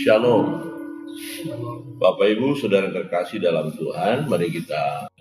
Shalom, Bapak Ibu Saudara terkasih dalam Tuhan. Mari kita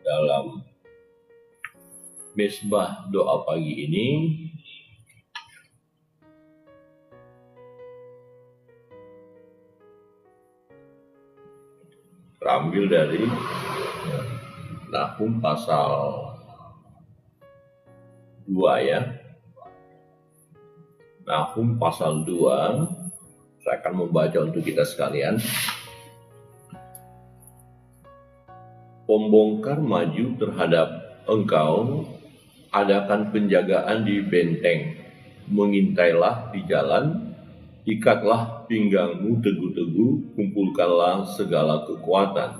dalam mesbah doa pagi ini terambil dari Nahum pasal 2 ya. Nahum pasal 2, saya akan membaca untuk kita sekalian. Pembongkar maju terhadap engkau, adakan penjagaan di benteng, mengintailah di jalan, ikatlah pinggangmu teguh-teguh, kumpulkanlah segala kekuatan.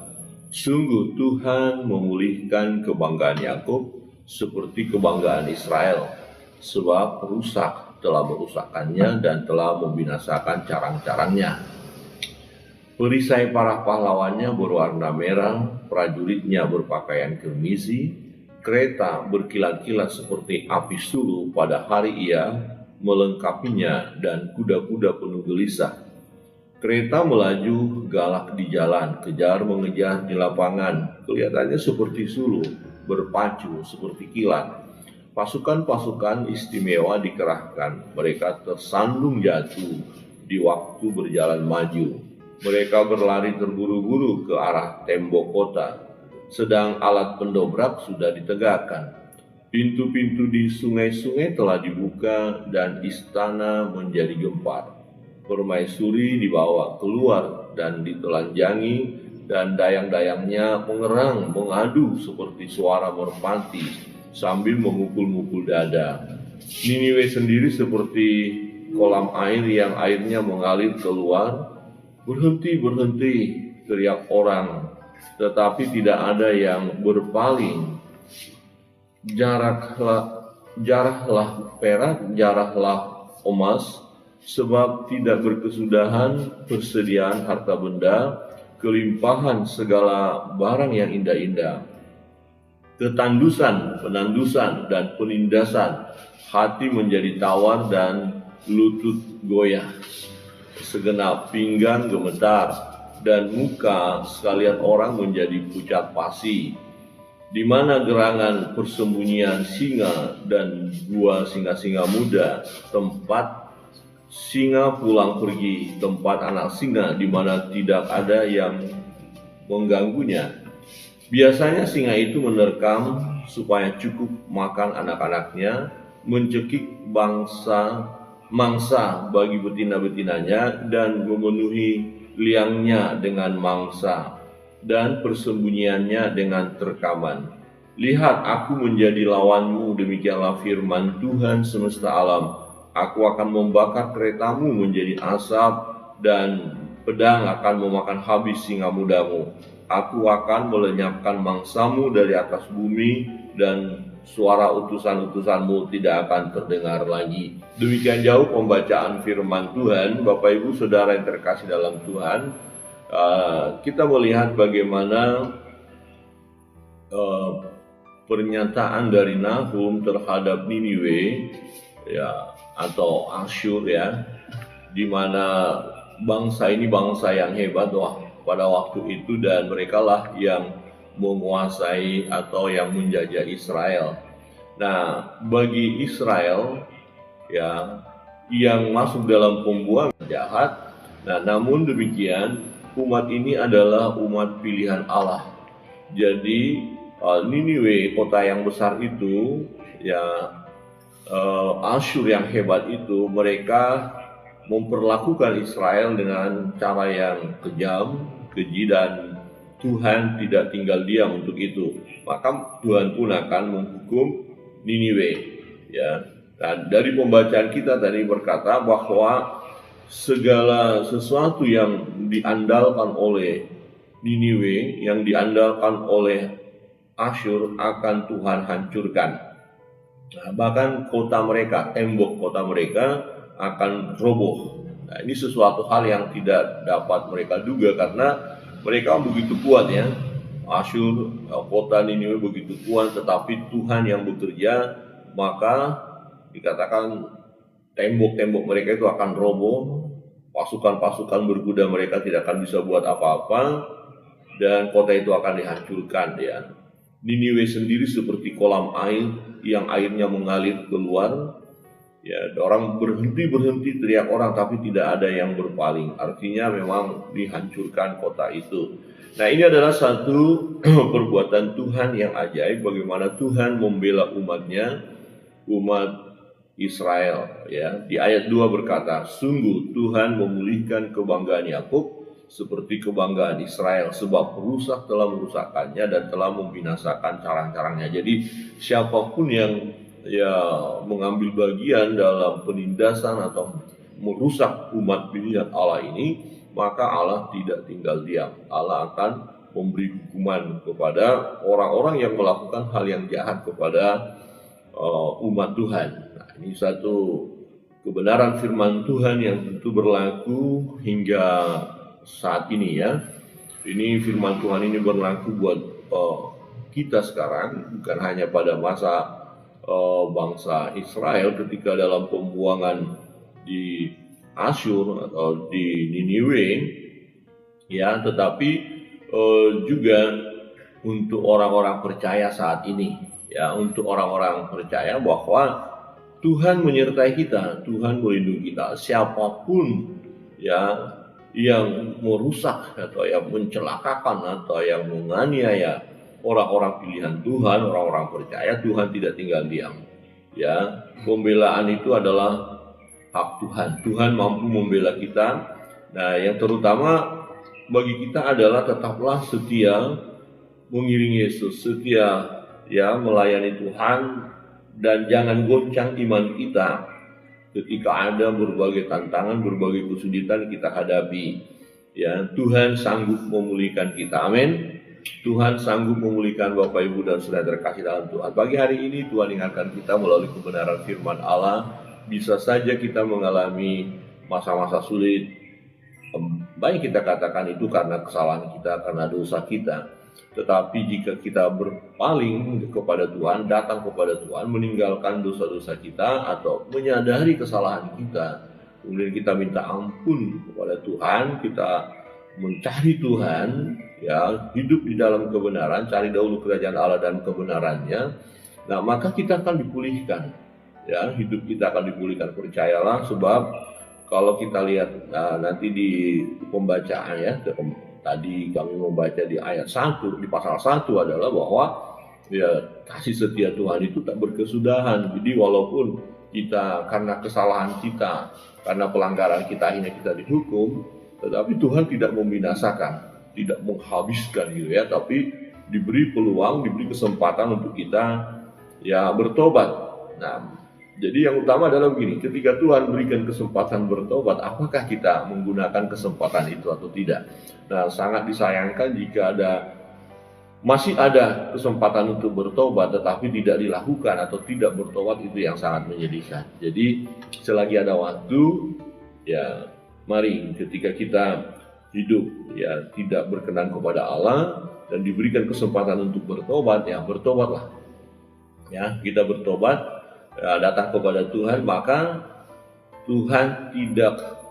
Sungguh Tuhan memulihkan kebanggaan Yakub seperti kebanggaan Israel, sebab rusak telah merusakkannya dan telah membinasakan carang-carangnya. Perisai para pahlawannya berwarna merah, prajuritnya berpakaian kemisi, kereta berkilat-kilat seperti api sulu pada hari ia melengkapinya, dan kuda-kuda penuh gelisah. Kereta melaju galak di jalan, kejar mengejar di lapangan, kelihatannya seperti sulu, berpacu seperti kilat. Pasukan-pasukan istimewa dikerahkan, mereka tersandung jatuh di waktu berjalan maju. Mereka berlari terburu-buru ke arah tembok kota, sedang alat pendobrak sudah ditegakkan. Pintu-pintu di sungai-sungai telah dibuka dan istana menjadi gempar. Permaisuri dibawa keluar dan ditelanjangi, dan dayang-dayangnya mengerang mengadu seperti suara merpati sambil memukul-mukul dada. Niniwe sendiri seperti kolam air yang airnya mengalir keluar. Berhenti, berhenti, teriak orang, tetapi tidak ada yang berpaling. Jarahlah perak, jarahlah emas, sebab tidak berkesudahan persediaan harta benda, kelimpahan segala barang yang indah-indah. Ketandusan, penandusan, dan penindasan, hati menjadi tawar dan lutut goyah. Segenap pinggang gemetar, dan muka sekalian orang menjadi pucat pasi. Di mana gerangan persembunyian singa dan gua singa-singa muda, tempat singa pulang pergi, tempat anak singa di mana tidak ada yang mengganggunya. Biasanya singa itu menerkam supaya cukup makan anak-anaknya, mencekik mangsa bagi betina-betinanya, dan memenuhi liangnya dengan mangsa, dan persembunyiannya dengan terkaman. Lihat, aku menjadi lawanmu, demikianlah firman Tuhan semesta alam. Aku akan membakar keretamu menjadi asap, dan pedang akan memakan habis singa mudamu. Aku akan melenyapkan mangsamu dari atas bumi, dan suara utusan-utusanmu tidak akan terdengar lagi. Demikian jauh pembacaan firman Tuhan. Bapak Ibu Saudara yang terkasih dalam Tuhan, kita melihat bagaimana pernyataan dari Nahum terhadap Niniwe ya, atau Asyur ya, di mana bangsa ini bangsa yang hebat pada waktu itu, dan mereka lah yang menguasai atau yang menjajah Israel. Nah, bagi Israel ya, yang masuk dalam pembuangan jahat, nah namun demikian umat ini adalah umat pilihan Allah. Jadi Niniwe, kota yang besar itu ya, Asyur yang hebat itu, mereka memperlakukan Israel dengan cara yang kejam, keji, dan Tuhan tidak tinggal diam untuk itu. Maka Tuhan pun akan menghukum Niniwe ya. Dan dari pembacaan kita tadi berkata bahwa segala sesuatu yang diandalkan oleh Niniwe, yang diandalkan oleh Asyur, akan Tuhan hancurkan. Nah, bahkan kota mereka, tembok kota mereka akan roboh. Nah, ini sesuatu hal yang tidak dapat mereka duga, karena mereka begitu kuat ya. Asyur, kota Niniwe begitu kuat, tetapi Tuhan yang bekerja, maka dikatakan tembok-tembok mereka itu akan roboh, pasukan-pasukan berkuda mereka tidak akan bisa buat apa-apa, dan kota itu akan dihancurkan ya. Niniwe sendiri seperti kolam air yang airnya mengalir keluar. Ya, orang berhenti teriak orang tapi tidak ada yang berpaling. Artinya memang dihancurkan kota itu. Nah, ini adalah satu perbuatan Tuhan yang ajaib, bagaimana Tuhan membela umatnya, umat Israel ya. Di ayat 2 berkata, sungguh Tuhan memulihkan kebanggaan Yakub seperti kebanggaan Israel, sebab perusak telah merusakkannya dan telah membinasakan carang-carangnya. Jadi siapapun yang mengambil bagian dalam penindasan atau merusak umat pilihan Allah ini, maka Allah tidak tinggal diam. Allah akan memberi hukuman kepada orang-orang yang melakukan hal yang jahat kepada umat Tuhan. Nah, ini satu kebenaran firman Tuhan yang tentu berlaku hingga saat ini ya. Ini firman Tuhan ini berlaku buat kita sekarang, bukan hanya pada masa bangsa Israel ketika dalam pembuangan di Asyur atau di Niniwe ya, tetapi juga untuk orang-orang percaya saat ini ya, untuk orang-orang percaya bahwa Tuhan menyertai kita, Tuhan melindungi kita. Siapapun ya yang merusak atau yang mencelakakan atau yang menganiaya orang-orang pilihan Tuhan, orang-orang percaya, Tuhan tidak tinggal diam. Ya, pembelaan itu adalah hak Tuhan. Tuhan mampu membela kita. Nah, yang terutama bagi kita adalah tetaplah setia mengiringi Yesus, setia ya melayani Tuhan, dan jangan goncang iman kita ketika ada berbagai tantangan, berbagai kesulitan kita hadapi. Ya, Tuhan sanggup memulihkan kita. Amin. Tuhan sanggup memulihkan Bapak Ibu dan Saudara terkasih dalam Tuhan. Pagi hari ini Tuhan ingatkan kita melalui kebenaran firman Allah, bisa saja kita mengalami masa-masa sulit. Baik kita katakan itu karena kesalahan kita, karena dosa kita. Tetapi jika kita berpaling kepada Tuhan, datang kepada Tuhan, meninggalkan dosa-dosa kita atau menyadari kesalahan kita, kemudian kita minta ampun kepada Tuhan, kita mencari Tuhan, ya, hidup di dalam kebenaran, cari dahulu kerajaan Allah dan kebenarannya. Nah, maka kita akan dipulihkan. Ya, hidup kita akan dipulihkan, percayalah, sebab kalau kita lihat nanti di pembacaan ya, tadi kami membaca di ayat 1, di pasal 1 adalah bahwa ya kasih setia Tuhan itu tak berkesudahan. Jadi walaupun kita karena kesalahan kita, karena pelanggaran kita akhirnya kita dihukum, tetapi Tuhan tidak membinasakan, tidak menghabiskan gitu ya, tapi diberi peluang, diberi kesempatan untuk kita ya bertobat. Nah, jadi yang utama adalah begini, ketika Tuhan berikan kesempatan bertobat, apakah kita menggunakan kesempatan itu atau tidak? Nah, sangat disayangkan jika masih ada kesempatan untuk bertobat tetapi tidak dilakukan atau tidak bertobat, itu yang sangat menyedihkan. Jadi selagi ada waktu, ya mari ketika kita hidup ya tidak berkenan kepada Allah dan diberikan kesempatan untuk bertobat, ya bertobatlah. Ya, kita bertobat, ya, datang kepada Tuhan, maka Tuhan tidak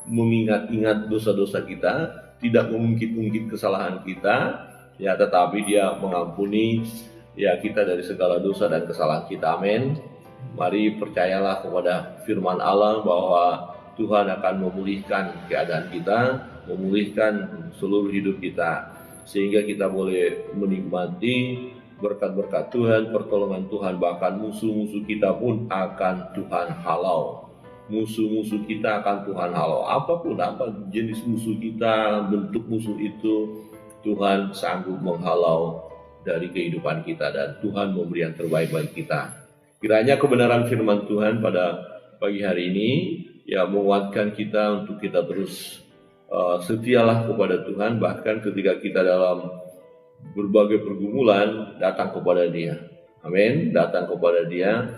mengingat-ingat dosa-dosa kita, tidak mengungkit-ungkit kesalahan kita, ya, tetapi Dia mengampuni ya kita dari segala dosa dan kesalahan kita. Amin. Mari percayalah kepada firman Allah bahwa Tuhan akan memulihkan keadaan kita, memulihkan seluruh hidup kita, sehingga kita boleh menikmati berkat-berkat Tuhan, pertolongan Tuhan. Bahkan musuh-musuh kita pun akan Tuhan halau. Musuh-musuh kita akan Tuhan halau. Apapun apa jenis musuh kita, bentuk musuh itu, Tuhan sanggup menghalau dari kehidupan kita, dan Tuhan memberi yang terbaik bagi kita. Kiranya kebenaran firman Tuhan pada pagi hari ini ya menguatkan kita untuk kita terus setialah kepada Tuhan, bahkan ketika kita dalam berbagai pergumulan, datang kepada Dia. Amin. Datang kepada Dia.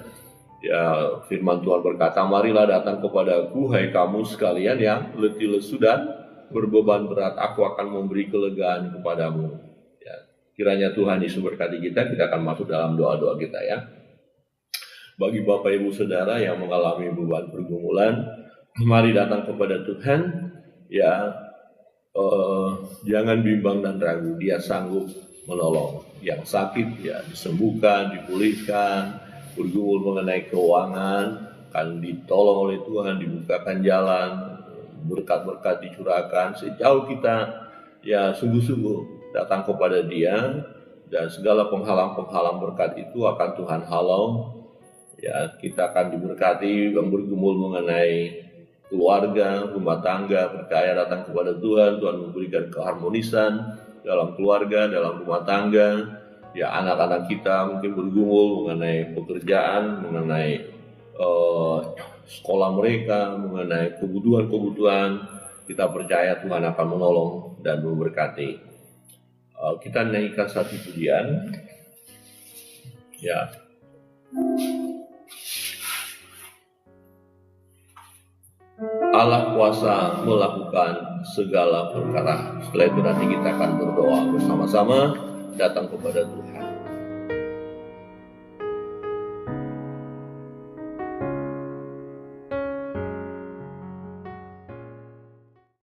Ya, firman Tuhan berkata, marilah datang kepadaku, hai kamu sekalian yang letih lesu dan berbeban berat, aku akan memberi kelegaan kepadamu. Ya, kiranya Tuhan Yesus berkati kita. Kita akan masuk dalam doa-doa kita ya. Bagi Bapak Ibu Saudara yang mengalami beban pergumulan, mari datang kepada Tuhan, ya, jangan bimbang dan ragu, Dia sanggup menolong. Yang sakit ya disembuhkan, dipulihkan, bergumul mengenai keuangan, akan ditolong oleh Tuhan, dibukakan jalan, berkat-berkat dicurahkan. Sejauh kita ya sungguh-sungguh datang kepada Dia, dan segala penghalang-penghalang berkat itu akan Tuhan halau. Ya, kita akan diberkati yang bergumul mengenai keluarga, rumah tangga, percaya datang kepada Tuhan, Tuhan memberikan keharmonisan dalam keluarga, dalam rumah tangga. Ya, anak-anak kita mungkin bergumul mengenai pekerjaan, mengenai sekolah mereka, mengenai kebutuhan-kebutuhan. Kita percaya Tuhan akan menolong dan memberkati. Kita nyanyikan satu pujian. Ya. Allah kuasa melakukan segala perkara. Setelah itu nanti kita akan berdoa bersama-sama, datang kepada Tuhan.